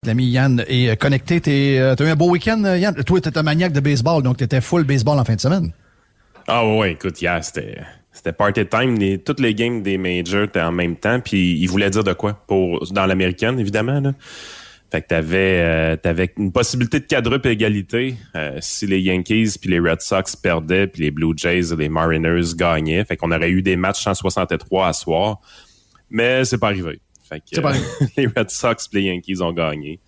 L'ami Yann est connecté. T'as eu un beau week-end, Yann? Toi, t'es un maniaque de baseball, donc t'étais full baseball en fin de semaine. Ah ouais, écoute, hier, c'était party time. Toutes les games des majors étaient en même temps, puis ils voulaient dire de quoi? Dans l'américaine, évidemment, là. Fait que t'avais une possibilité de quadruple égalité si les Yankees puis les Red Sox perdaient, puis les Blue Jays et les Mariners gagnaient. Fait qu'on aurait eu des matchs 163 à soir, mais c'est pas arrivé. Fait que les Red Sox et les Yankees ont gagné.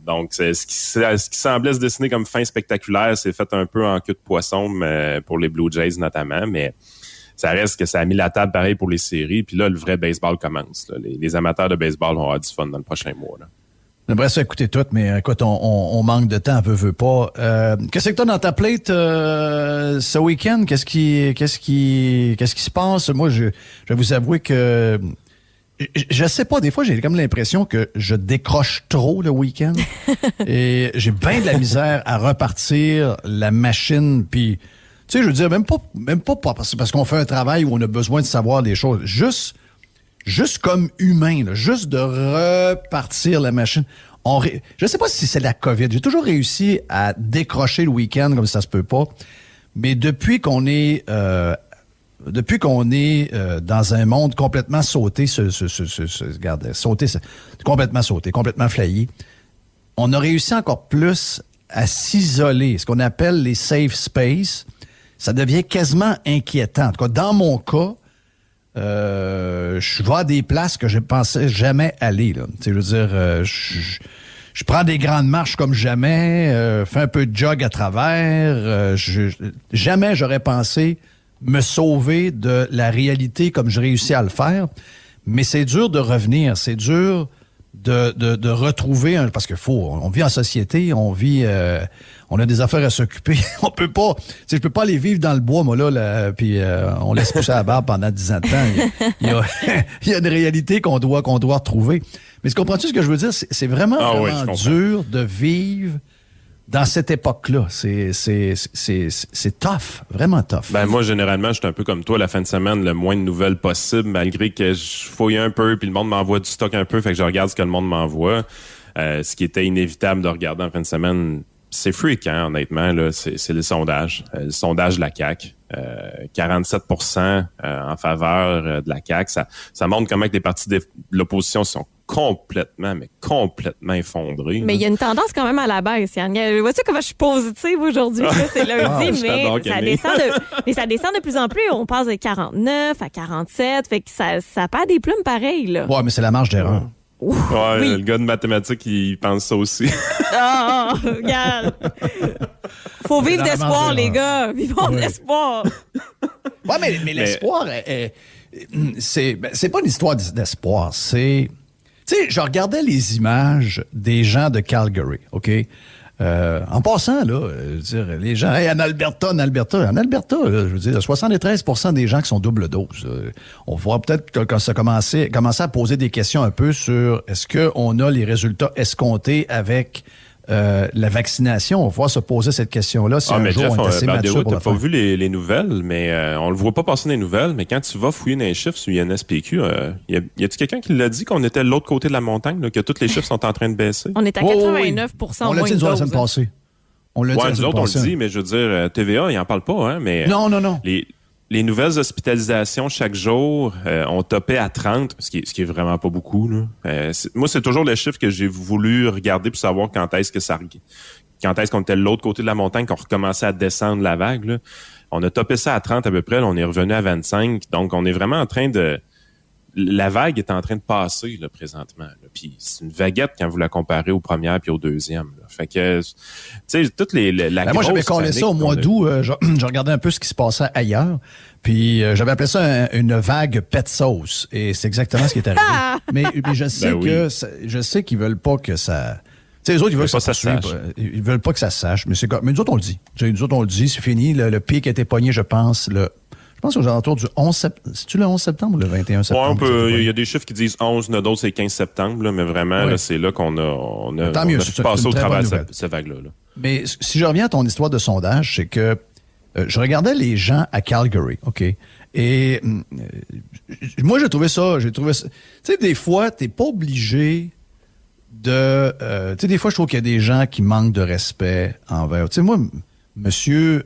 Donc, ce qui semblait se dessiner comme fin spectaculaire, c'est fait un peu en queue de poisson pour les Blue Jays notamment, mais ça reste que ça a mis la table pareil pour les séries. Puis là, le vrai baseball commence. Là. Les amateurs de baseball vont avoir du fun dans le prochain mois. Là. J'aimerais ça écouter tout, mais écoute, on manque de temps, veut pas. Qu'est-ce que t'as dans ta plate ce week-end? Qu'est-ce qui se passe? Moi, je vais vous avouer que je sais pas, des fois, j'ai comme l'impression que je décroche trop le week-end. Et j'ai bien de la misère à repartir la machine. Puis, tu sais, je veux dire, même pas parce qu'on fait un travail où on a besoin de savoir des choses. Juste comme humain, là, juste de repartir la machine. Je sais pas si c'est la COVID. J'ai toujours réussi à décrocher le week-end comme ça se peut pas. Mais depuis qu'on est dans un monde complètement sauté, complètement flayé, on a réussi encore plus à s'isoler, ce qu'on appelle les safe space. Ça devient quasiment inquiétant. En tout cas, dans mon cas, je vais à des places que je pensais jamais aller. Là. Je veux dire, je prends des grandes marches comme jamais, fais un peu de jog à travers. Jamais j'aurais pensé me sauver de la réalité comme je réussis à le faire. Mais c'est dur de revenir, c'est dur de retrouver parce que on vit en société, on a des affaires à s'occuper. On peut pas, je peux pas aller vivre dans le bois, moi là puis on laisse pousser la barbe pendant 10 ans de temps. Il y a une réalité qu'on doit retrouver. Mais comprends-tu ce que je veux dire? C'est vraiment dur de vivre dans cette époque-là. C'est tough, vraiment tough. Ben moi, généralement, je suis un peu comme toi, la fin de semaine, le moins de nouvelles possible, malgré que je fouille un peu, puis le monde m'envoie du stock un peu, fait que je regarde ce que le monde m'envoie. Ce qui était inévitable de regarder en fin de semaine, c'est fréquent, honnêtement, là, c'est le sondage. Le sondage de la CAQ. 47% en faveur de la CAQ. Ça montre comment que les partis de l'opposition sont complètement effondrés. Mais il y a une tendance quand même à la baisse, Yann. Vois-tu comment je suis positive aujourd'hui? C'est lundi, mais ça descend de plus en plus. On passe de 49 à 47. Fait que ça perd des plumes pareilles, là. Ouais, mais c'est la marge d'erreur. Oui. Le gars de mathématiques, il pense ça aussi. Regarde. Faut vivre d'espoir, les gars. Vivons d'espoir. Ouais, mais l'espoir, c'est pas une histoire d'espoir. C'est... Tu sais, je regardais les images des gens de Calgary, OK? En passant, là, les gens, en Alberta, là, je veux dire, 73% des gens qui sont double dose. On voit peut-être que ça commençait à poser des questions un peu sur est-ce qu'on a les résultats escomptés avec la vaccination. On va se poser cette question-là si un jour Jeff, on est assez mature pour t'as le pas faire. vu les nouvelles, mais on le voit pas passer dans les nouvelles, mais quand tu vas fouiller dans les chiffres sur INSPQ, y a-tu quelqu'un qui l'a dit qu'on était de l'autre côté de la montagne, là, que tous les chiffres sont en train de baisser? On est à 89% On l'a dit la semaine passée. Nous autres, on le dit, mais je veux dire, TVA, il en parle pas, hein, mais... Non. Les nouvelles hospitalisations chaque jour ont topé à 30, ce qui est vraiment pas beaucoup. Là. Moi, c'est toujours le chiffre que j'ai voulu regarder pour savoir quand est-ce qu'on était de l'autre côté de la montagne, qu'on recommençait à descendre la vague. Là. On a topé ça à 30 à peu près, là, on est revenu à 25. Donc, on est vraiment en train de... La vague est en train de passer là, présentement. Là. Puis c'est une vaguette quand vous la comparez aux premières puis aux deuxièmes. Là. Fait que, tu sais, toutes moi, j'avais collé ça au mois d'août. Je regardais un peu ce qui se passait ailleurs. Puis j'avais appelé ça une vague pet sauce. Et c'est exactement ce qui est arrivé. mais je sais je sais qu'ils veulent pas que ça... Tu sais, les autres, ils veulent que ça sache. Ils veulent pas que ça se sache. Mais nous autres, on le dit. Nous autres, on le dit. C'est fini. Le pic a été pogné, je pense, je pense aux alentours du 11 septembre. C'est-tu le 11 septembre ou le 21 septembre? Il y a des chiffres qui disent 11, d'autres c'est 15 septembre, là, mais vraiment, là, c'est là qu'on a passé au travers de cette vague-là. Là. Mais si je reviens à ton histoire de sondage, c'est que je regardais les gens à Calgary, OK? Et moi, j'ai trouvé ça... Tu sais, des fois, t'es pas obligé des fois, je trouve qu'il y a des gens qui manquent de respect envers... Tu sais, moi, Monsieur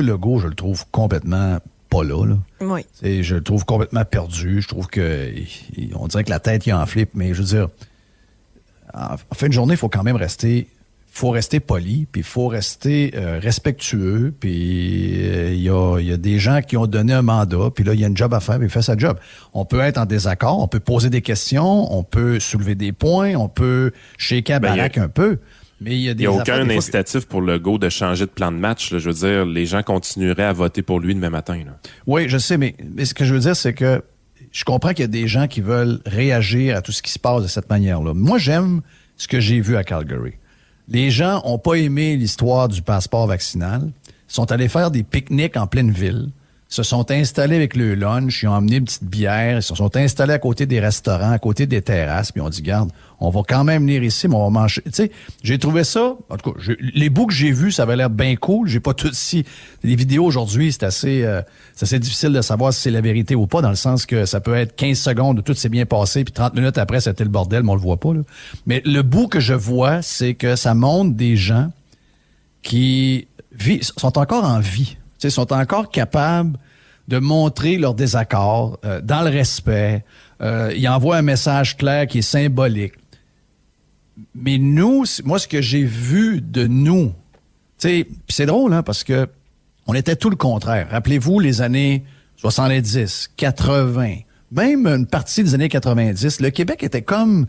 Legault, je le trouve complètement pas là. Oui. Je le trouve complètement perdu. Je trouve on dirait que la tête il en flippe, mais je veux dire, en fin de journée, il faut quand même rester poli, puis il faut rester respectueux, puis il y a des gens qui ont donné un mandat, puis là, il y a une job à faire, puis il fait sa job. On peut être en désaccord, on peut poser des questions, on peut soulever des points, on peut shaker la baraque un peu. Mais il n'y a aucun incitatif pour Legault de changer de plan de match. Là. Je veux dire, les gens continueraient à voter pour lui demain matin. Là. Oui, je sais, mais ce que je veux dire, c'est que je comprends qu'il y a des gens qui veulent réagir à tout ce qui se passe de cette manière-là. Moi, j'aime ce que j'ai vu à Calgary. Les gens n'ont pas aimé l'histoire du passeport vaccinal. Ils sont allés faire des pique-niques en pleine ville. Se sont installés avec le lunch, ils ont emmené une petite bière, ils se sont installés à côté des restaurants, à côté des terrasses, puis on dit, garde, on va quand même venir ici, mais on va manger. Tu sais, j'ai trouvé ça, en tout cas, les bouts que j'ai vus, ça avait l'air bien cool. J'ai pas tout si les vidéos aujourd'hui, c'est assez difficile de savoir si c'est la vérité ou pas, dans le sens que ça peut être 15 secondes où tout s'est bien passé, puis 30 minutes après, c'était le bordel, mais on le voit pas, là. Mais le bout que je vois, c'est que ça montre des gens qui sont encore en vie. Tu sais, sont encore capables de montrer leur désaccord dans le respect. Ils envoient un message clair qui est symbolique. Mais nous, moi, ce que j'ai vu de nous, tu sais, c'est drôle, hein, parce que on était tout le contraire. Rappelez-vous les années 70, 80, même une partie des années 90, le Québec était comme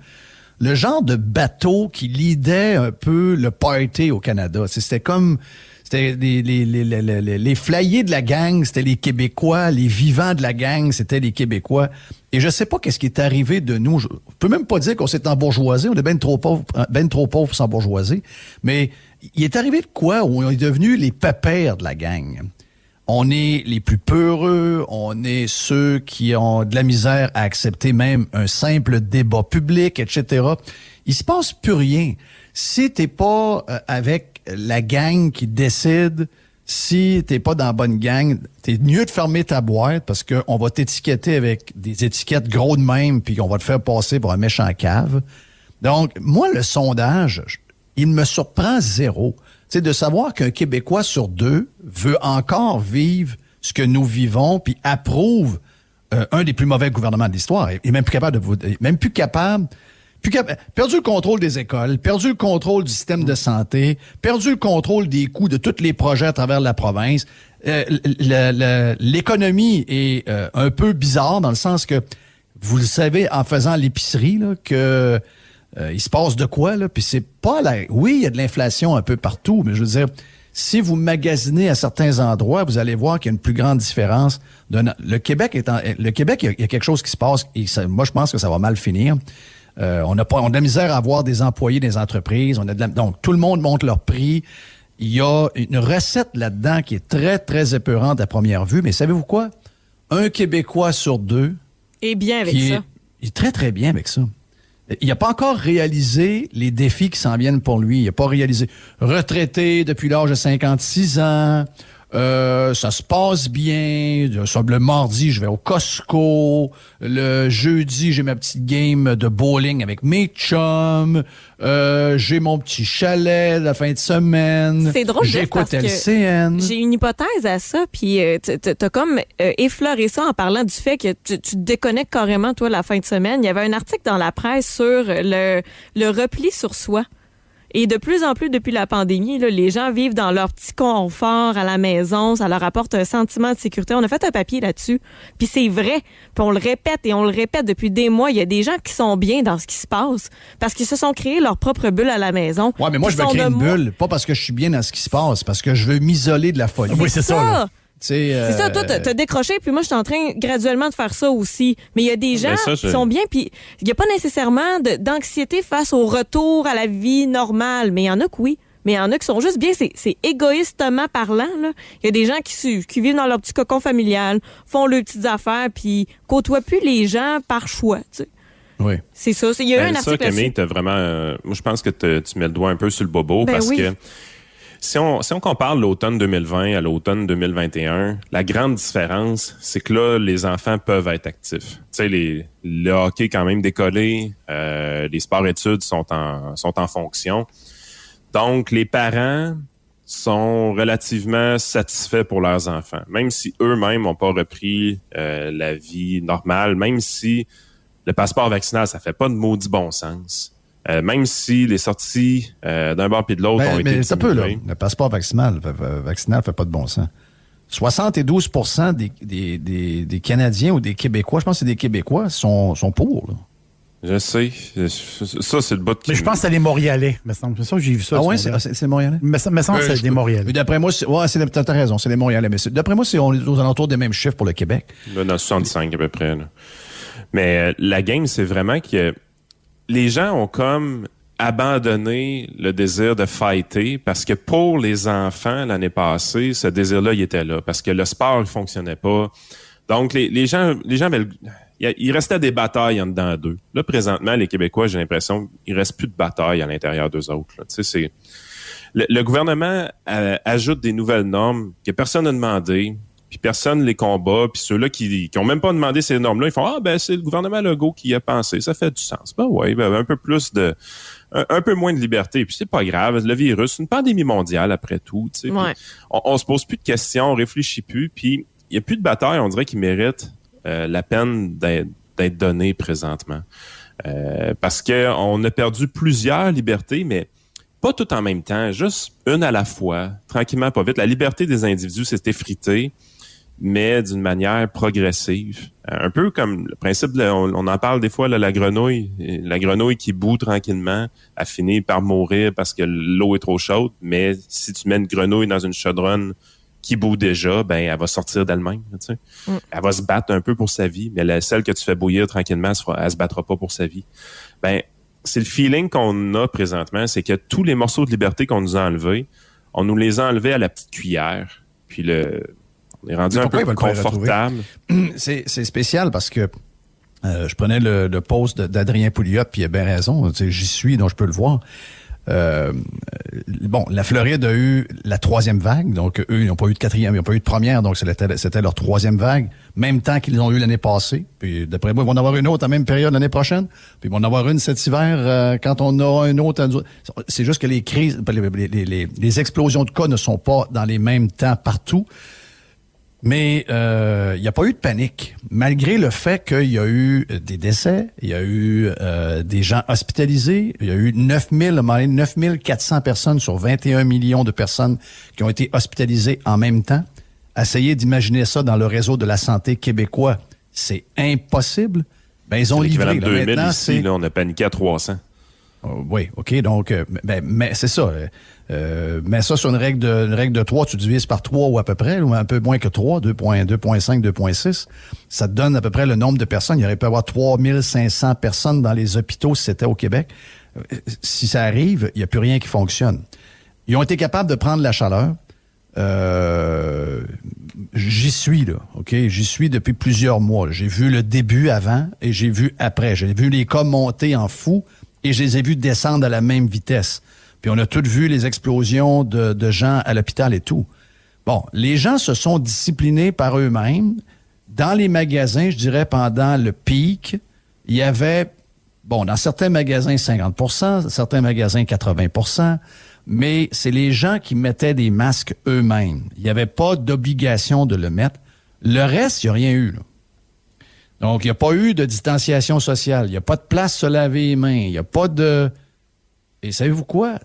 le genre de bateau qui leadait un peu le party au Canada. C'était comme... C'était les flyers de la gang, c'était les Québécois. Les vivants de la gang, c'était les Québécois. Et je sais pas qu'est-ce qui est arrivé de nous. Je peux même pas dire qu'on s'est embourgeoisé. On est bien trop pauvres pour s'embourgeoiser. Mais il est arrivé de quoi où on est devenus les pépères de la gang. On est les plus peureux. On est ceux qui ont de la misère à accepter même un simple débat public, etc. Il se passe plus rien. Si t'es pas avec la gang qui décide, si t'es pas dans la bonne gang, t'es mieux de fermer ta boîte parce qu'on va t'étiqueter avec des étiquettes gros de même puis on va te faire passer pour un méchant cave. Donc, moi, le sondage, il me surprend zéro. Tu sais, de savoir qu'un Québécois sur 2 veut encore vivre ce que nous vivons puis approuve un des plus mauvais gouvernements de l'histoire. Il est même plus capable perdu le contrôle des écoles, perdu le contrôle du système de santé, perdu le contrôle des coûts de tous les projets à travers la province. L'économie est un peu bizarre dans le sens que, vous le savez, en faisant l'épicerie, là, que il se passe de quoi, là, puis c'est pas oui, il y a de l'inflation un peu partout, mais je veux dire, si vous magasinez à certains endroits, vous allez voir qu'il y a une plus grande différence. Le Québec, il y a quelque chose qui se passe, et moi, je pense que ça va mal finir. On a de la misère à avoir des employés des entreprises. Donc, tout le monde monte leur prix. Il y a une recette là-dedans qui est très, très épeurante à première vue. Mais savez-vous quoi? Un Québécois sur 2... est bien avec ça. Il est très, très bien avec ça. Il n'a pas encore réalisé les défis qui s'en viennent pour lui. Il n'a pas réalisé. Retraité depuis l'âge de 56 ans... ça se passe bien. Le mardi, je vais au Costco. Le jeudi, j'ai ma petite game de bowling avec mes chums. J'ai mon petit chalet la fin de semaine. C'est drôle, j'écoute LCN. J'ai une hypothèse à ça, puis t'as comme effleuré ça en parlant du fait que tu te déconnectes carrément, toi, la fin de semaine. Il y avait un article dans la presse sur le repli sur soi. Et de plus en plus, depuis la pandémie, là, les gens vivent dans leur petit confort à la maison. Ça leur apporte un sentiment de sécurité. On a fait un papier là-dessus. Puis c'est vrai. Puis on le répète et on le répète depuis des mois. Il y a des gens qui sont bien dans ce qui se passe parce qu'ils se sont créés leur propre bulle à la maison. Ouais, mais moi, je veux créer une bulle. Pas parce que je suis bien dans ce qui se passe. Parce que je veux m'isoler de la folie. Oui, c'est ça. Là. C'est ça, toi, t'as décroché, puis moi, je suis en train graduellement de faire ça aussi. Mais il y a des gens qui sont bien, puis il n'y a pas nécessairement d'anxiété face au retour à la vie normale. Mais il y en a que oui. Mais il y en a qui sont juste bien, c'est égoïstement parlant, là. Il y a des gens qui vivent dans leur petit cocon familial, font leurs petites affaires, puis côtoient plus les gens par choix, tu sais. Oui. C'est ça. Il y a eu un article Camille, t'as vraiment... moi, je pense que tu mets le doigt un peu sur le bobo parce que... Si on compare l'automne 2020 à l'automne 2021, la grande différence, c'est que là, les enfants peuvent être actifs. Tu sais, le hockey quand même décollé, les sports-études sont en fonction. Donc, les parents sont relativement satisfaits pour leurs enfants, même si eux-mêmes n'ont pas repris la vie normale, même si le passeport vaccinal, ça fait pas de maudit bon sens. Même si les sorties d'un bord puis de l'autre ont été... Mais ça peut, là. Le passeport vaccinal fait pas de bon sens. 72% des Canadiens ou des Québécois, je pense que c'est des Québécois, sont pour, là. Je sais. Ça, c'est le bout qui... Mais je pense que c'est les Montréalais. C'est ça que j'ai vu ça. Ah ouais, c'est Montréalais? Mais ça me semble que c'est des Montréalais. D'après moi, t'as raison, c'est les Montréalais. Mais d'après moi, on est aux alentours des mêmes chiffres pour le Québec. Là, dans 65 à peu près. Là. Mais la game, c'est vraiment que les gens ont comme abandonné le désir de fighter parce que pour les enfants, l'année passée, ce désir-là, il était là. Parce que le sport, il fonctionnait pas. Donc, les gens il restait des batailles en dedans d'eux. Là, présentement, les Québécois, j'ai l'impression qu'il ne reste plus de batailles à l'intérieur d'eux autres. Là. Tu sais, le gouvernement ajoute des nouvelles normes que personne n'a demandé, puis personne les combat, puis ceux-là qui n'ont même pas demandé ces normes-là, ils font « Ah, ben c'est le gouvernement Legault qui y a pensé, ça fait du sens. » Ben oui, un peu plus un peu moins de liberté, puis c'est pas grave, le virus, c'est une pandémie mondiale après tout. Tu sais, ouais. On se pose plus de questions, on réfléchit plus, puis il n'y a plus de bataille, on dirait, qui méritent la peine d'être donnée présentement. Parce qu'on a perdu plusieurs libertés, mais pas tout en même temps, juste une à la fois, tranquillement, pas vite. La liberté des individus s'est effritée, mais d'une manière progressive. Un peu comme le principe, on en parle des fois, là, la grenouille qui bout tranquillement a fini par mourir parce que l'eau est trop chaude, mais si tu mets une grenouille dans une chaudronne qui bout déjà, ben elle va sortir d'elle-même. Tu sais. Elle va se battre un peu pour sa vie, mais celle que tu fais bouillir tranquillement, elle se battra pas pour sa vie. Ben c'est le feeling qu'on a présentement, c'est que tous les morceaux de liberté qu'on nous a enlevés, on nous les a enlevés à la petite cuillère. Puis on est rendu un peu confortable. C'est spécial parce que je prenais le post d'Adrien Pouliot, puis il a bien raison. Tu sais, j'y suis, donc je peux le voir. La Floride a eu la 3e vague, donc eux, ils n'ont pas eu de 4e, ils n'ont pas eu de première, donc c'était leur 3e vague, même temps qu'ils ont eu l'année passée. Puis d'après moi, ils vont en avoir une autre à la même période l'année prochaine, puis ils vont en avoir une cet hiver quand on aura une autre. C'est juste que les crises, les explosions de cas ne sont pas dans les mêmes temps partout. Mais il n'y a pas eu de panique, malgré le fait qu'il y a eu des décès, il y a eu des gens hospitalisés, il y a eu 9400 personnes sur 21 millions de personnes qui ont été hospitalisées en même temps. Essayez d'imaginer ça dans le réseau de la santé québécois, c'est impossible. Ben ils ont livré. Là, 2000 maintenant, ici, là, on a paniqué à 300. Oui, OK. Donc, mais c'est ça. Mets ça sur une règle de 3, tu divises par 3 ou à peu près, ou un peu moins que 3, 2.5, 2.6. Ça te donne à peu près le nombre de personnes. Il y aurait pu avoir 3500 personnes dans les hôpitaux si c'était au Québec. Si ça arrive, il n'y a plus rien qui fonctionne. Ils ont été capables de prendre la chaleur. J'y suis, là. OK? J'y suis depuis plusieurs mois. J'ai vu le début avant et j'ai vu après. J'ai vu les cas monter en fou et je les ai vus descendre à la même vitesse. Puis on a tous vu les explosions de gens à l'hôpital et tout. Bon, les gens se sont disciplinés par eux-mêmes. Dans les magasins, je dirais, pendant le pic, il y avait, dans certains magasins, 50%, certains magasins, 80%, mais c'est les gens qui mettaient des masques eux-mêmes. Il n'y avait pas d'obligation de le mettre. Le reste, il n'y a rien eu, là. Donc, il n'y a pas eu de distanciation sociale. Il n'y a pas de place se laver les mains. Il n'y a pas de... Et savez-vous quoi?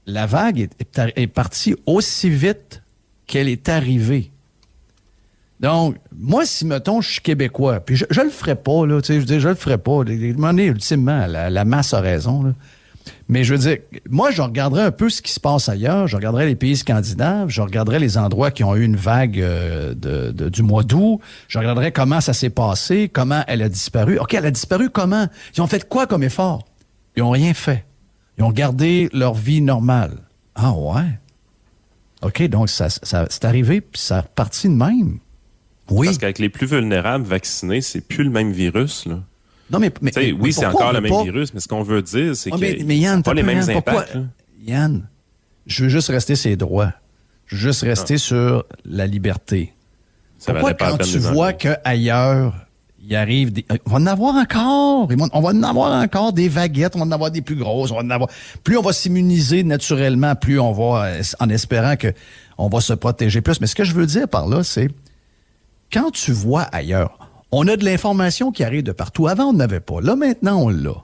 La vague est partie aussi vite qu'elle est arrivée. Donc, moi, si, mettons, je suis Québécois, puis je le ferais pas, là, tu sais, je veux dire, je le ferais pas. Ultimement, la masse a raison, là. Mais je veux dire, moi, je regarderais un peu ce qui se passe ailleurs. Je regarderais les pays scandinaves. Je regarderais les endroits qui ont eu une vague du mois d'août. Je regarderais comment ça s'est passé, comment elle a disparu. OK, elle a disparu comment? Ils ont fait quoi comme effort? Ils n'ont rien fait. Ils ont gardé leur vie normale. Ah ouais? OK, donc ça c'est arrivé, puis ça a reparti de même. Oui. Parce qu'avec les plus vulnérables vaccinés, c'est plus le même virus, là. Non, mais oui, c'est encore le même virus, mais ce qu'on veut dire, c'est que mais Yann, pas les mêmes impacts. Yann, je veux juste rester sur les droits. Je veux juste rester sur la liberté. Pourquoi quand tu vois qu'ailleurs, il arrive on va en avoir encore. On va en avoir encore des vaguettes, on va en avoir des plus grosses. Plus on va s'immuniser naturellement, plus on va, en espérant qu'on va se protéger plus. Mais ce que je veux dire par là, c'est quand tu vois ailleurs, on a de l'information qui arrive de partout. Avant, on n'avait pas. Là, maintenant, on l'a.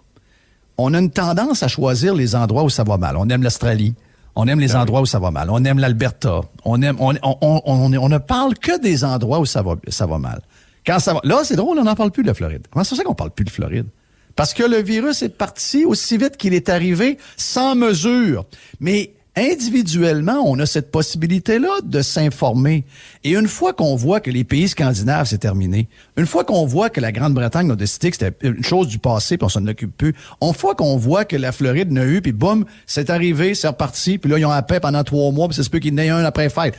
On a une tendance à choisir les endroits où ça va mal. On aime l'Australie. On aime les endroits où ça va mal. On aime l'Alberta. On ne parle que des endroits où ça va mal. Quand ça va, là, c'est drôle, on n'en parle plus de la Floride. Comment c'est ça qu'on parle plus de Floride? Parce que le virus est parti aussi vite qu'il est arrivé, sans mesure. Mais individuellement, on a cette possibilité-là de s'informer. Et une fois qu'on voit que les pays scandinaves, c'est terminé, une fois qu'on voit que la Grande-Bretagne a décidé que c'était une chose du passé, puis on s'en occupe plus, une fois qu'on voit que la Floride n'a eu, puis boum, c'est arrivé, c'est reparti, puis là, ils ont la paix pendant 3 mois, puis ça se peut qu'il y en ait un après fête.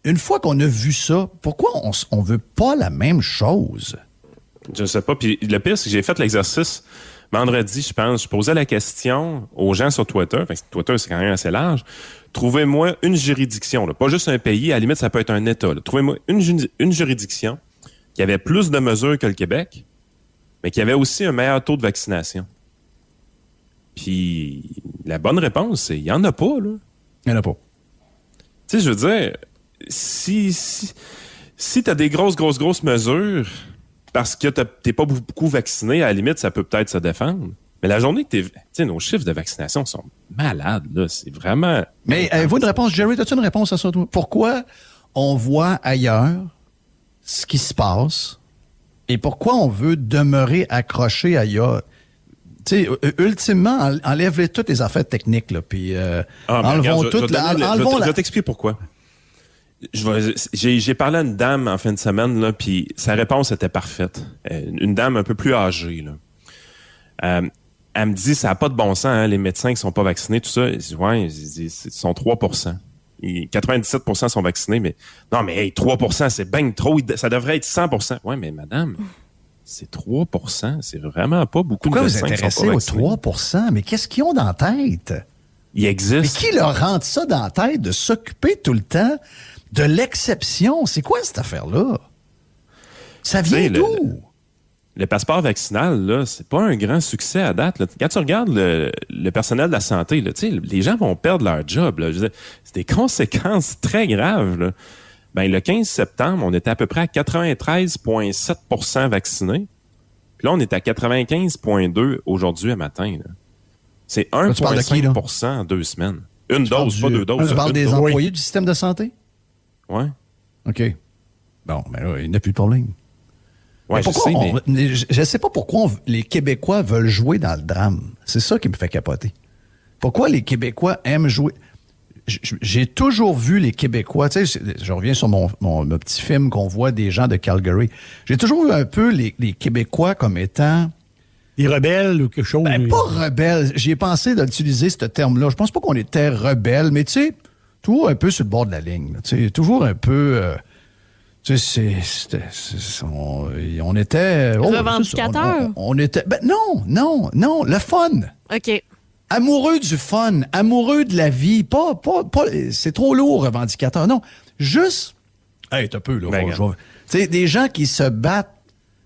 Une fois qu'on a vu ça, pourquoi on veut pas la même chose? Je sais pas. Puis le pire, c'est que j'ai fait l'exercice vendredi, je pense. Je posais la question aux gens sur Twitter. Enfin, Twitter, c'est quand même assez large. Trouvez-moi une juridiction, là. Pas juste un pays. À la limite, ça peut être un État. Là. Trouvez-moi une juridiction qui avait plus de mesures que le Québec, mais qui avait aussi un meilleur taux de vaccination. Puis la bonne réponse, c'est il n'y en a pas, là. Il n'y en a pas. Tu sais, je veux dire, si tu as des grosses mesures parce que t'es pas beaucoup vacciné, à la limite, ça peut peut-être se défendre. Mais la journée que tu sais, nos chiffres de vaccination sont malades, là. C'est vraiment... Mais avez-vous une réponse, Jerry? As-tu une réponse à ça? Pourquoi on voit ailleurs ce qui se passe et pourquoi on veut demeurer accroché ailleurs? Tu sais, ultimement, enlève toutes les affaires techniques, là, puis enlevons toutes... Je vais t'expliquer pourquoi. J'ai parlé à une dame en fin de semaine, là, puis sa réponse était parfaite. Une dame un peu plus âgée, là. Elle me dit, ça n'a pas de bon sens, hein, les médecins qui sont pas vaccinés, tout ça. Je dis, ouais, ils sont 3%. 97% sont vaccinés, mais non, mais hey, 3%, c'est bien trop. Ça devrait être 100%. Ouais, mais madame, c'est 3%. C'est vraiment pas beaucoup de médecins qui sont pas vaccinés. Pourquoi vous intéressez aux 3%? Mais qu'est-ce qu'ils ont dans la tête? Il existe. Mais qui leur rentre ça dans la tête de s'occuper tout le temps de l'exception? C'est quoi cette affaire-là? Ça vient d'où? Le passeport vaccinal, là, c'est pas un grand succès à date. Là. Quand tu regardes le personnel de la santé, là, les gens vont perdre leur job. Là. Je veux dire, c'est des conséquences très graves. Là. Ben, le 15 septembre, on était à peu près à 93,7% vaccinés. Puis là, on est à 95,2% aujourd'hui à matin. Là. C'est 1,5% en 2 semaines. Une dose, pas 2 doses. Tu parles des employés du système de santé? Oui. OK. Bon, ben là, il n'y a plus de problème. Ouais, je sais pas pourquoi les Québécois veulent jouer dans le drame. C'est ça qui me fait capoter. Pourquoi les Québécois aiment jouer? J'ai toujours vu les Québécois, tu sais, je reviens sur mon petit film qu'on voit des gens de Calgary. J'ai toujours vu un peu les Québécois comme étant... Des rebelles ou quelque chose? Ben, pas rebelles. J'y ai pensé d'utiliser ce terme-là. Je pense pas qu'on était rebelles, mais tu sais, toujours un peu sur le bord de la ligne. Tu sais, toujours un peu... tu sais, on était... Revendicateurs? On était... Ben non, le fun. OK. Amoureux du fun, amoureux de la vie, pas c'est trop lourd, revendicateur. Non, juste... Hey, t'as peu, là. Tu sais, des gens qui se battent,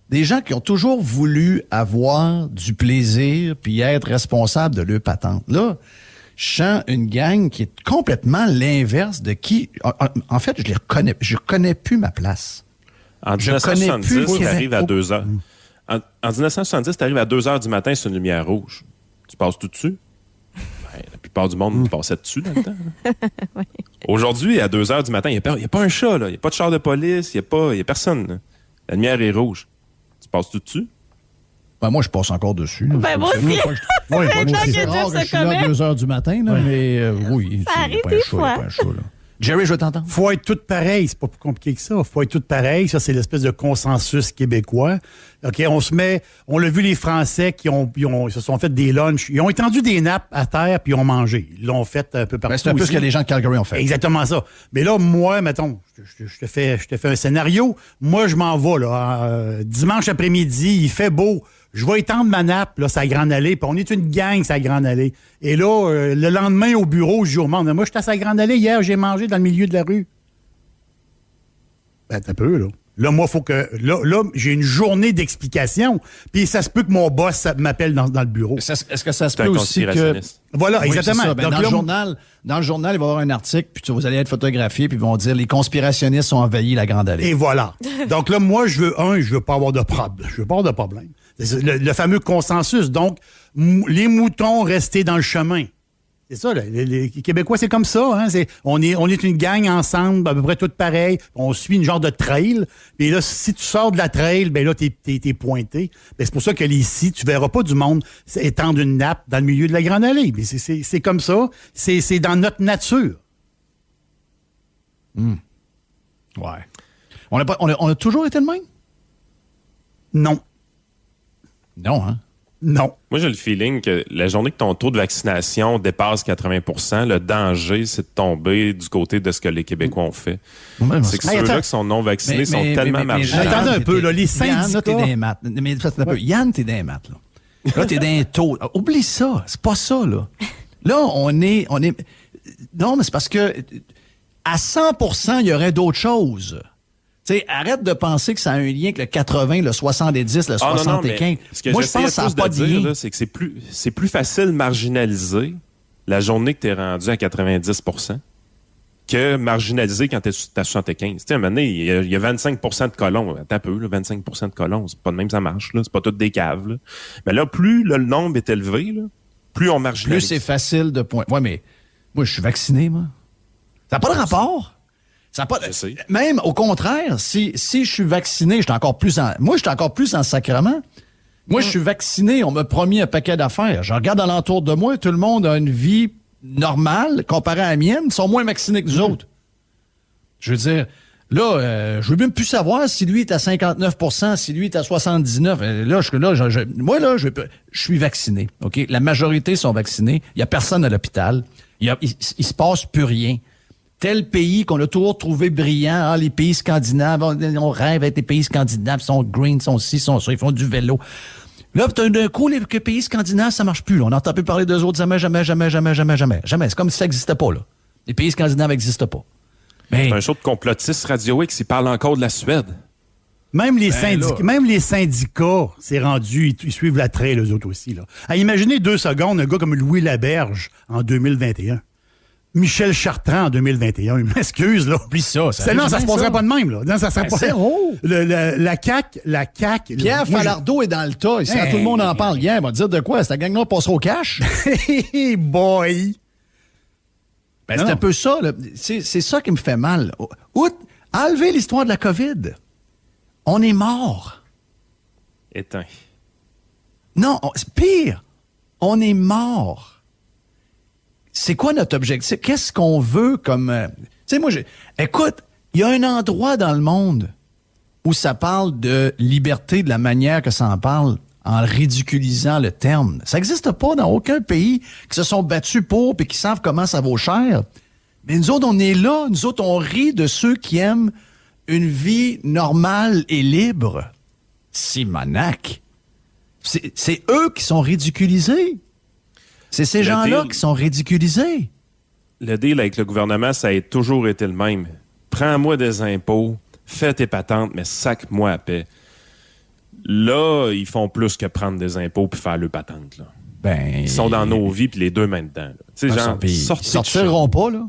des gens qui ont toujours voulu avoir du plaisir puis être responsables de leur patente. Là, je sens une gang qui est complètement l'inverse de qui... En fait, je reconnais plus ma place. En 1970, tu arrives à 2 heures. En 1970, tu arrives à 2 heures du matin sur une lumière rouge. Tu passes tout dessus? Ben, la plupart du monde passait dessus dans le temps. Oui. Aujourd'hui, à 2 heures du matin, il n'y a pas un chat, il n'y a pas de char de police, il n'y a personne. Là. La lumière est rouge. Tu passes tout dessus? Ben, moi, je passe encore dessus. Là. Ben, moi aussi. C'est rare que je suis là à 2 heures du matin, là, mais oui. Ça arrive des fois. Jerry, je t'entends. Faut être tout pareil. C'est pas plus compliqué que ça. Faut être tout pareil. Ça, c'est l'espèce de consensus québécois. OK, on l'a vu, les Français qui se sont fait des lunchs. Ils ont étendu des nappes à terre puis ils ont mangé. Ils l'ont fait un peu partout. C'est un peu ce que les gens de Calgary ont fait. Exactement ça. Mais là, moi, mettons, je te fais un scénario. Moi, je m'en vais, là. Dimanche après-midi, il fait beau. Je vais étendre ma nappe, là, sa Grande Allée, puis on est une gang, sa Grande Allée. Et là, le lendemain, au bureau, je dis au monde, moi, j'étais à sa Grande Allée hier, j'ai mangé dans le milieu de la rue. Ben, t'as peu, là. Là, moi, faut que. Là, j'ai une journée d'explication. Puis ça se peut que mon boss m'appelle dans le bureau. Est-ce que ça se peut aussi que. Voilà, oui, exactement. Ben, dans le journal, il va y avoir un article, puis vous allez être photographié, puis ils vont dire les conspirationnistes ont envahi la Grande Allée. Et voilà. Donc là, moi, je veux pas avoir de problème. Je veux pas avoir de problème. C'est le fameux consensus. Donc, les moutons restaient dans le chemin. C'est ça, les Québécois, c'est comme ça. Hein? On est une gang ensemble, à peu près toutes pareilles. On suit une genre de trail. Puis là, si tu sors de la trail, ben là, t'es pointé. Ben, c'est pour ça que ici, tu verras pas du monde étendre une nappe dans le milieu de la Grande Allée. Mais c'est comme ça. C'est dans notre nature. Ouais. On a toujours été de même? Non. Non, hein? Non. Moi, j'ai le feeling que la journée que ton taux de vaccination dépasse 80%, le danger, c'est de tomber du côté de ce que les Québécois ont fait. C'est que ceux-là qui sont non vaccinés sont tellement marginaux. Attendez un peu, là, les syndicats... Yann, là, t'es dans les maths. Mais un peu. Yann, t'es dans les maths, là. Là, t'es dans les taux. Oublie ça. C'est pas ça, là. Là, on est... Non, mais c'est parce que à 100%, il y aurait d'autres choses. Tu sais, arrête de penser que ça a un lien avec le 80, le 70, le 75. Moi, je pense que ça n'a pas de lien. C'est que c'est plus facile de marginaliser la journée que tu es rendu à 90% que marginaliser quand tu es à 75. Tu sais, à un moment donné, il y a 25% de colons. Attends un peu, là, 25% de colons. C'est pas de même ça marche. Là. C'est pas toutes des caves. Là. Mais là, plus le nombre est élevé, là, plus on marginalise. Plus c'est facile de pointer. Ouais, mais moi, je suis vacciné, moi. Ça n'a pas de rapport. Ça pas, même au contraire, si je suis vacciné, j'étais encore plus en sacrement. Moi, je suis vacciné, on m'a promis un paquet d'affaires. Je regarde alentour de moi, tout le monde a une vie normale comparée à la mienne, ils sont moins vaccinés que nous autres. Je veux dire, là, je veux même plus savoir si lui est à 59%, si lui est à 79%. Moi, je suis vacciné. OK? La majorité sont vaccinés. Il n'y a personne à l'hôpital. Il se passe plus rien. Tel pays qu'on a toujours trouvé brillant, les pays scandinaves, on rêve avec les pays scandinaves, ils sont green, ils sont ci, ils sont ça, ils font du vélo. Là, d'un coup, les pays scandinaves, ça marche plus. Là. On n'entend plus parler d'eux autres jamais. C'est comme si ça n'existait pas, là. Les pays scandinaves n'existent pas. Mais... C'est un show de complotistes Radio X, ils parlent encore de la Suède. Même les syndicats, c'est rendu, ils suivent la trail, eux autres aussi. Là. Imaginez 2 secondes un gars comme Louis Laberge en 2021. Michel Chartrand en 2021. Il m'excuse, là. Oublie ça. Ça se passerait pas de même, là. Non, ça serait pas... La CAQ... Pierre Falardeau est dans le tas. Tout le monde en parle. Il va dire de quoi? Cette gang-là passera au cash? Hey boy! Ben, c'est un peu ça, là. C'est ça qui me fait mal. Enlever l'histoire de la COVID. On est mort. Éteint. Non, c'est pire. On est mort. C'est quoi notre objectif? Qu'est-ce qu'on veut comme... Tu sais, écoute, il y a un endroit dans le monde où ça parle de liberté de la manière que ça en parle en ridiculisant le terme. Ça n'existe pas dans aucun pays qui se sont battus pour et qui savent comment ça vaut cher. Mais nous autres, on est là. Nous autres, on rit de ceux qui aiment une vie normale et libre. Simonac. C'est eux qui sont ridiculisés. C'est ces gens-là qui sont ridiculisés. Le deal avec le gouvernement, ça a toujours été le même. Prends-moi des impôts, fais tes patentes, mais sac-moi à paix. Là, ils font plus que prendre des impôts puis faire leurs patentes. Là. Ils sont dans nos vies puis les deux mains dedans. Ils sortiront pas, là.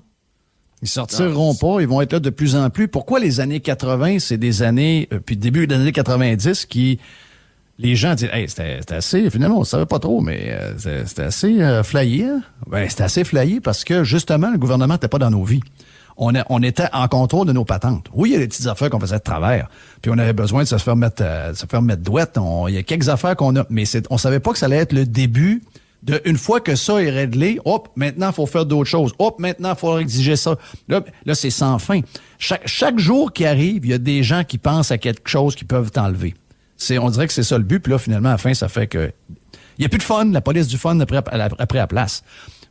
Ils sortiront pas. Ils vont être là de plus en plus. Pourquoi les années 80, c'est des années, puis début des années 90 qui... Les gens disent, hey, c'était assez, finalement, on ne savait pas trop, mais c'était assez flyé. Hein? Ben, c'était assez flyé parce que, justement, le gouvernement n'était pas dans nos vies. On était en contrôle de nos patentes. Oui, il y a des petites affaires qu'on faisait de travers, puis on avait besoin de se faire mettre douette. Il y a quelques affaires qu'on a, mais on savait pas que ça allait être le début de, une fois que ça est réglé, hop, maintenant, il faut faire d'autres choses. Hop, maintenant, il faut exiger ça. Là, c'est sans fin. Chaque jour qui arrive, il y a des gens qui pensent à quelque chose qu'ils peuvent t'enlever. On dirait que c'est ça le but, puis là, finalement, à la fin, ça fait que... Il n'y a plus de fun, la police du fun après à place.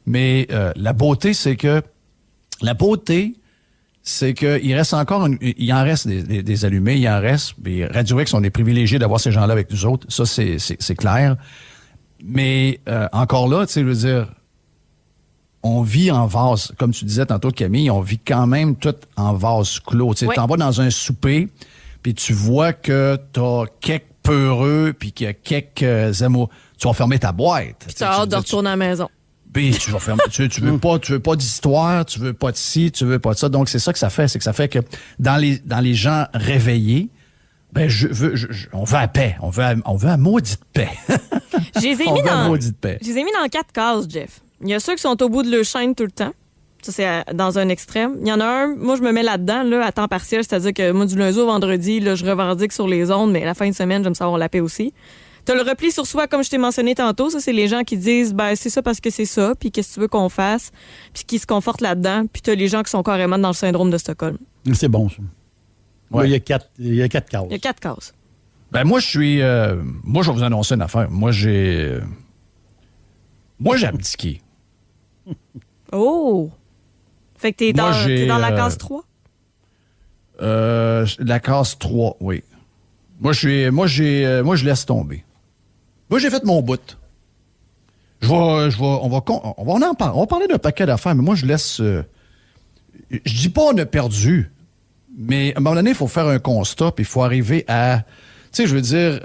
Mais la beauté, c'est que... La beauté, c'est qu'il reste encore il en reste des allumés, il en reste. Puis Radio X, on est privilégiés d'avoir ces gens-là avec nous autres. Ça, c'est clair. Mais encore là, tu sais, je veux dire, on vit en vase, comme tu disais tantôt, Camille, on vit quand même tout en vase clos. Tu sais, t'en vas dans un souper, puis tu vois que t'as quelques peureux, puis qu'il y a quelques amours. Tu vas fermer ta boîte. Puis tu as hâte de retourner à la maison. Puis tu vas fermer. tu veux pas d'histoire, tu veux pas de ci, tu veux pas de ça. Donc c'est ça que ça fait, c'est que ça fait que dans les gens réveillés, ben on veut la paix, on veut la maudite paix. Je les ai mis dans 4 cases, Jeff. Il y a ceux qui sont au bout de leur chaîne tout le temps. Ça, c'est dans un extrême. Il y en a un, moi, je me mets là-dedans, là, à temps partiel, c'est-à-dire que moi, du lundi au vendredi, là, je revendique sur les ondes, mais la fin de semaine, j'aime savoir la paix aussi. T'as le repli sur soi, comme je t'ai mentionné tantôt. Ça, c'est les gens qui disent, ben, c'est ça parce que c'est ça, puis qu'est-ce que tu veux qu'on fasse, puis qui se confortent là-dedans. Puis t'as les gens qui sont carrément dans le syndrome de Stockholm. C'est bon, ça. Ouais. Il y a 4 cases. Il y a 4 cases. Ben, moi, je vais vous annoncer une affaire. Moi, j'ai abdiqué. Oh! Fait que t'es dans la case 3? La case 3, oui. Moi, je laisse tomber. Moi, j'ai fait mon bout. On va parler d'un paquet d'affaires, mais moi, je laisse... je dis pas on a perdu, mais à un moment donné, il faut faire un constat, puis il faut arriver à... Tu sais, je veux dire,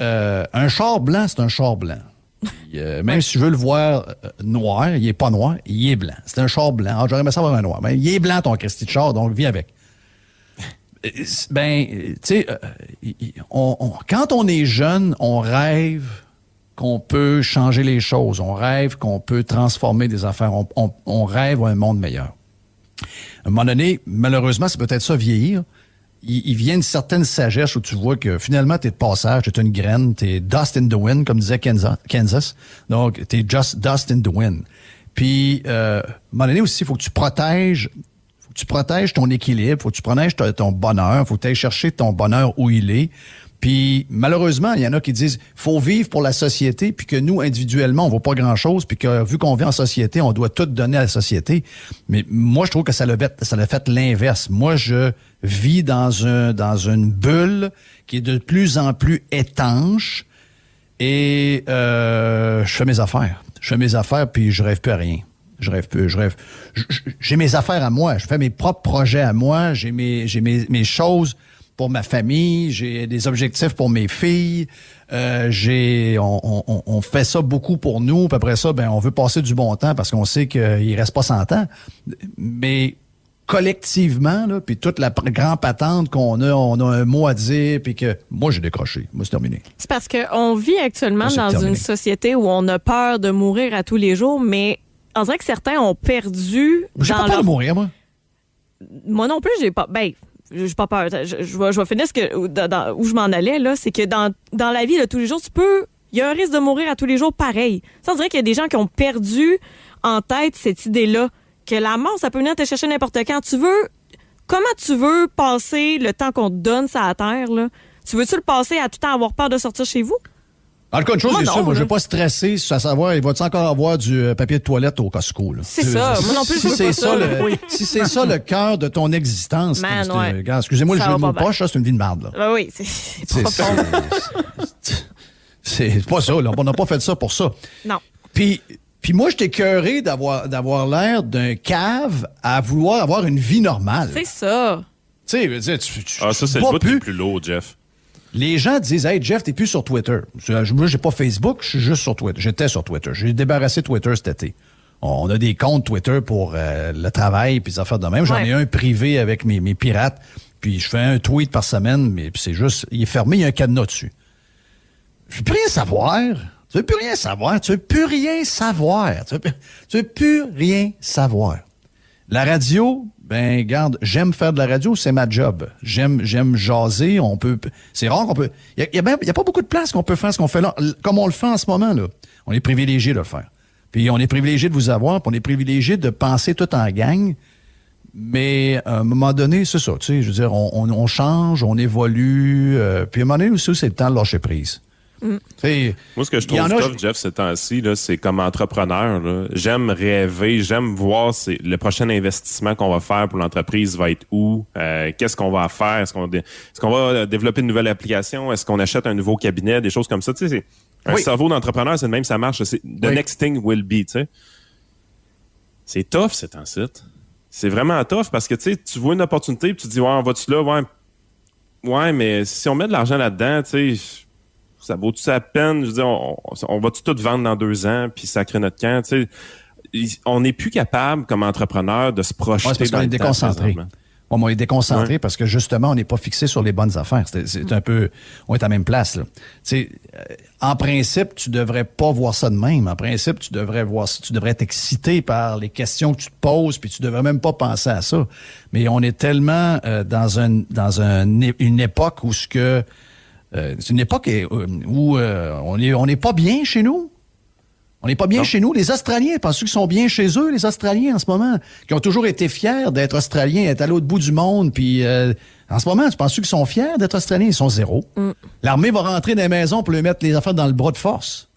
un char blanc, c'est un char blanc. Même si tu veux le voir noir, il est pas noir, il est blanc. C'est un char blanc. Ah, j'aurais aimé ça avoir un noir. Mais il est blanc, ton Christy de char, donc vis avec. Ben, tu sais, quand on est jeune, on rêve qu'on peut changer les choses. On rêve qu'on peut transformer des affaires. On rêve un monde meilleur. À un moment donné, malheureusement, c'est peut-être ça, vieillir. Il vient une certaine sagesse où tu vois que finalement, t'es de passage, t'es une graine, t'es dust in the wind, comme disait Kansas. Donc, t'es just dust in the wind. Puis, à un moment donné aussi, il faut que tu protèges ton équilibre, faut que tu protèges ton bonheur, faut que tu ailles chercher ton bonheur où il est. Puis, malheureusement, il y en a qui disent faut vivre pour la société, puis que nous, individuellement, on vaut pas grand-chose, puis que vu qu'on vit en société, on doit tout donner à la société. Mais moi, je trouve que ça l'a fait l'inverse. Moi, je vis dans une bulle qui est de plus en plus étanche et je fais mes affaires. Je fais mes affaires, puis je rêve plus à rien. J'ai mes affaires à moi. Je fais mes propres projets à moi. J'ai mes choses pour ma famille. J'ai des objectifs pour mes filles. On fait ça beaucoup pour nous. Puis après ça, ben, on veut passer du bon temps parce qu'on sait qu'il reste pas 100 ans. Mais collectivement, là, puis toute la grande patente qu'on a, on a un mot à dire, puis que moi, j'ai décroché. Moi, c'est terminé. C'est parce qu'on vit actuellement dans une société où on a peur de mourir à tous les jours, mais on dirait que certains ont perdu... J'ai pas peur de mourir, moi. Moi non plus, j'ai pas... Ben, j'ai pas peur. Je vais finir où je m'en allais, là. C'est que dans la vie de tous les jours, il y a un risque de mourir à tous les jours pareil. Ça, on dirait qu'il y a des gens qui ont perdu en tête cette idée-là, que la mort, ça peut venir te chercher n'importe quand. Comment tu veux passer le temps qu'on te donne sur la terre, là? Tu veux-tu le passer à tout le temps avoir peur de sortir chez vous? En tout cas, une chose, c'est ça. Moi, je ne vais pas stresser à savoir, il va-tu encore avoir du papier de toilette au Costco, là? C'est ça. Moi non plus, je veux pas ça. Si c'est ça le cœur de ton existence, regarde, excusez-moi, le jeu de mots poche, c'est une vie de merde, là. Oui, c'est profond. C'est pas ça, là. On n'a pas fait ça pour ça. Non. Puis moi, j'étais écœuré d'avoir l'air d'un cave à vouloir avoir une vie normale. C'est ça. Tu sais, ça, c'est le bout le plus lourd, Jeff. Les gens disent « Hey, Jeff, t'es plus sur Twitter. » Moi, j'ai pas Facebook, je suis juste sur Twitter. J'étais sur Twitter. J'ai débarrassé Twitter cet été. On a des comptes Twitter pour le travail puis les affaires de même. J'en ai un privé avec mes pirates. Puis je fais un tweet par semaine, mais c'est juste... Il est fermé, il y a un cadenas dessus. Je veux plus rien savoir. Tu veux plus rien savoir. Tu veux plus rien savoir. Tu veux plus rien savoir. La radio... Ben, regarde, j'aime faire de la radio, c'est ma job. J'aime jaser, c'est rare qu'on peut... Il y a pas beaucoup de place qu'on peut faire ce qu'on fait là, comme on le fait en ce moment, là. On est privilégié de le faire. Puis on est privilégié de vous avoir, puis on est privilégié de penser tout en gang. Mais à un moment donné, c'est ça, tu sais, je veux dire, on change, on évolue, puis à un moment donné aussi, c'est le temps de lâcher prise. Moi, ce que je trouve tough, Jeff, ces temps-ci, là, c'est comme entrepreneur. Là, j'aime rêver, j'aime voir le prochain investissement qu'on va faire pour l'entreprise va être où, qu'est-ce qu'on va faire, est-ce qu'on va développer une nouvelle application, est-ce qu'on achète un nouveau cabinet, des choses comme ça. Tu sais, un cerveau d'entrepreneur, c'est de même, ça marche. C'est the next thing will be, tu sais. C'est tough, c'est un site. C'est vraiment tough parce que tu vois une opportunité et tu te dis, ouais, on va-tu là? Ouais, mais si on met de l'argent là-dedans, tu sais, ça vaut-tu la peine? Je veux dire, on va-tu tout vendre dans 2 ans puis sacrer notre camp? Tu sais, on n'est plus capable, comme entrepreneur, de se projeter parce qu'on est déconcentré. On est déconcentré parce que justement, on n'est pas fixé sur les bonnes affaires. C'est un peu... On est à la même place, là. En principe, tu devrais pas voir ça de même. En principe, tu devrais être excité par les questions que tu te poses, puis tu devrais même pas penser à ça. Mais on est tellement dans une époque où c'est une époque où on n'est pas bien chez nous. On n'est pas bien chez nous. Les Australiens, penses-tu qu'ils sont bien chez eux, les Australiens, en ce moment? Qui ont toujours été fiers d'être Australiens, d'être à l'autre bout du monde. Puis, en ce moment, tu penses-tu qu'ils sont fiers d'être Australiens? Ils sont zéro. L'armée va rentrer dans les maisons pour lui mettre les affaires dans le bras de force.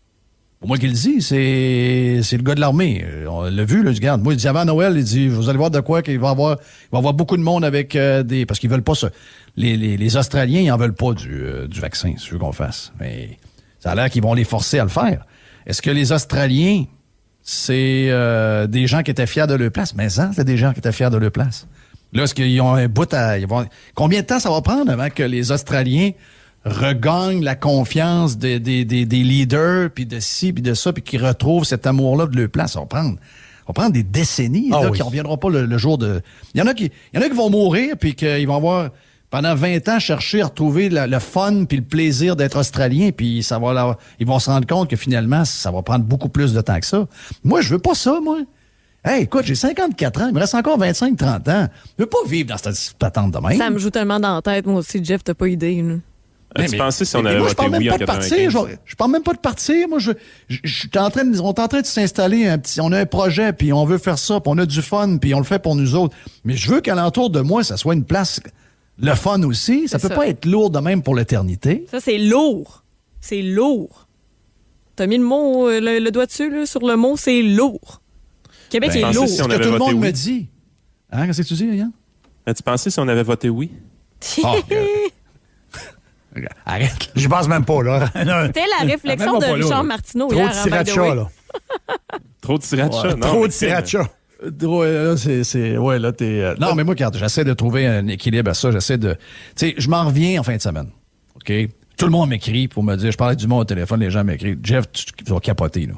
Pour moi, qu'il le dit, c'est le gars de l'armée. On l'a vu, là, regarde. Moi, il dit avant Noël, il dit, vous allez voir de quoi qu'il va y avoir beaucoup de monde avec des... Parce qu'ils veulent pas ça. Les Australiens, ils en veulent pas du vaccin, c'est ce qu'on fasse. Mais ça a l'air qu'ils vont les forcer à le faire. Est-ce que les Australiens, c'est des gens qui étaient fiers de leur place? Mais ça, c'est des gens qui étaient fiers de leur place. Là, est-ce qu'ils ont un bout à... Combien de temps ça va prendre avant que les Australiens regagnent la confiance des leaders, puis de ci, puis de ça, puis qu'ils retrouvent cet amour-là de leur place? Ça va prendre des décennies, qui ne reviendront pas le jour de... Il y en a qui vont mourir, puis qu'ils vont avoir... Pendant 20 ans, chercher à retrouver le fun puis le plaisir d'être Australien, puis ils vont se rendre compte que finalement, ça va prendre beaucoup plus de temps que ça. Moi, je veux pas ça, moi. Hey, écoute, j'ai 54 ans, il me reste encore 25-30 ans. Je veux pas vivre dans cette patente de même. Ça me joue tellement dans la tête, moi aussi, Jeff, t'as pas idée. Tu pensais si on avait voté oui en 95? Je parle même pas de partir. Moi, on est en train de s'installer on a un projet, puis on veut faire ça, puis on a du fun, puis on le fait pour nous autres. Mais je veux qu'alentour de moi, ça soit une place... Le fun aussi, ça peut pas être lourd de même pour l'éternité. Ça, c'est lourd. C'est lourd. T'as mis le mot, le doigt dessus, là, sur le mot, c'est lourd. Québec est lourd. C'est ce que tout le monde me dit. Hein, qu'est-ce que tu dis, Yann? Tu pensais si on avait voté oui? Arrête. Je pense même pas, là. C'était la réflexion de Richard Martineau hier. Trop de sriracha, là. Trop de sriracha, non? Trop de sriracha. Là, t'es... Non, mais moi, quand j'essaie de trouver un équilibre à ça, j'essaie de... Tu sais, je m'en reviens en fin de semaine. OK? Tout le monde m'écrit pour me dire... Je parlais du monde au téléphone, les gens m'écrivent. Jeff, tu vas capoter, là.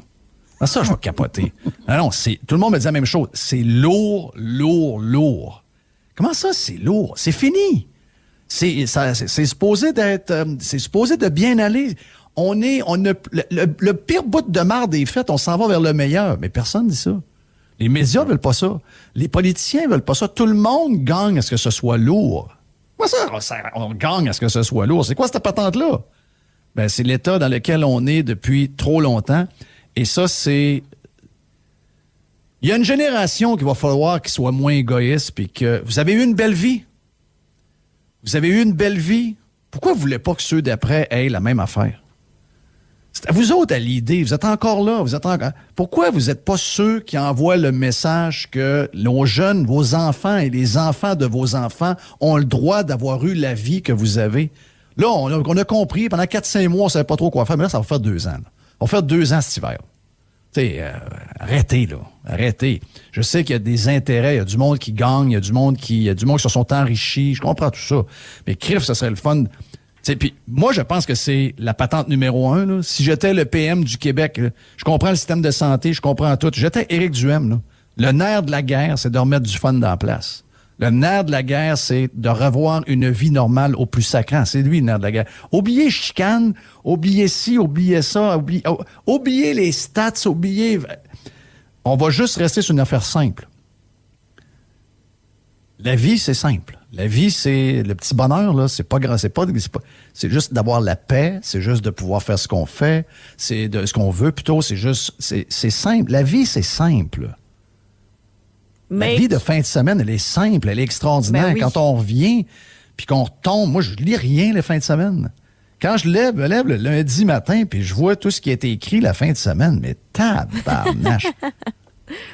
Ah, ça, je vais capoter. Non, tout le monde me dit la même chose. C'est lourd, lourd, lourd. Comment ça, c'est lourd? C'est fini. C'est supposé d'être... c'est supposé de bien aller. Le pire bout de marde est fait, on s'en va vers le meilleur. Mais personne dit ça. Les médias veulent pas ça. Les politiciens veulent pas ça. Tout le monde gagne à ce que ce soit lourd. Quoi ça? On gagne à ce que ce soit lourd. C'est quoi cette patente-là? Ben, c'est l'état dans lequel on est depuis trop longtemps. Et ça, c'est... Il y a une génération qu'il va falloir qu'il soit moins égoïste puis que... Vous avez eu une belle vie. Vous avez eu une belle vie. Pourquoi vous voulez pas que ceux d'après aient la même affaire? C'est à vous autres à l'idée. Vous êtes encore là. Pourquoi vous n'êtes pas ceux qui envoient le message que nos jeunes, vos enfants et les enfants de vos enfants ont le droit d'avoir eu la vie que vous avez? Là, on a compris. Pendant 4-5 mois, on ne savait pas trop quoi faire. Mais là, ça va faire 2 ans. Là. On va faire 2 ans cet hiver. Arrêtez, là. Arrêtez. Je sais qu'il y a des intérêts. Il y a du monde qui gagne. Il y a du monde qui se sont enrichis. Je comprends tout ça. Mais crif, ça serait le fun... Puis moi, je pense que c'est la patente numéro 1. Là. Si j'étais le PM du Québec, là, je comprends le système de santé, je comprends tout. J'étais Éric Duhaime. Là. Le nerf de la guerre, c'est de remettre du fun dans la place. Le nerf de la guerre, c'est de revoir une vie normale au plus sacrant. C'est lui le nerf de la guerre. Oubliez chicane, oubliez ci, oubliez ça, oubliez les stats, oubliez... On va juste rester sur une affaire simple. La vie, c'est simple. La vie, c'est le petit bonheur, là. C'est pas grand, c'est juste d'avoir la paix, c'est juste de pouvoir faire ce qu'on fait, c'est de ce qu'on veut plutôt, c'est simple. La vie, c'est simple. La vie de fin de semaine, elle est simple, elle est extraordinaire. Ben oui. Quand on revient, puis qu'on retombe, moi, je lis rien les fins de semaine. quand je me lève le lundi matin, puis je vois tout ce qui a été écrit la fin de semaine, mais tabarnache!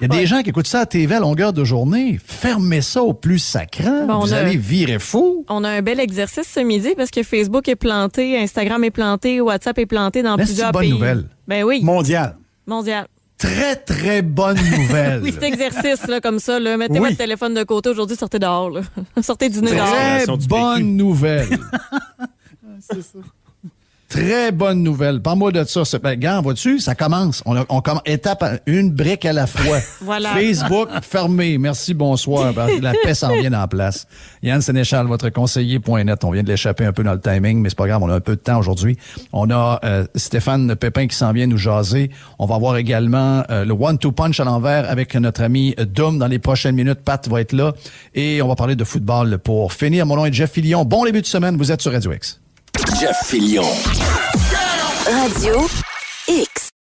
Il y a des gens qui écoutent ça à TV à longueur de journée. Fermez ça au plus sacrant. Vous allez virer fou. On a un bel exercice ce midi parce que Facebook est planté, Instagram est planté, WhatsApp est planté dans plusieurs pays. C'est une bonne nouvelle. Ben oui. Mondial. Très, très bonne nouvelle. Oui, cet exercice, là, comme ça, là, mettez votre téléphone de côté aujourd'hui, sortez dehors. Là. Sortez dîner dehors. Très bonne nouvelle. C'est ça. Très bonne nouvelle. Parle-moi de ça. Gars, vois-tu, ça commence. On commence étape une brique à la fois. Voilà. Facebook fermé. Merci, bonsoir. La paix s'en vient en place. Yann Sénéchal, votre conseiller.net. On vient de l'échapper un peu dans le timing, mais c'est pas grave, on a un peu de temps aujourd'hui. On a Stéphane Pépin qui s'en vient nous jaser. On va voir également le One-Two Punch à l'envers avec notre ami Dom dans les prochaines minutes. Pat va être là. Et on va parler de football pour finir. Mon nom est Jeff Fillion. Bon début de semaine. Vous êtes sur Radio X. Jeff Fillion. Radio X.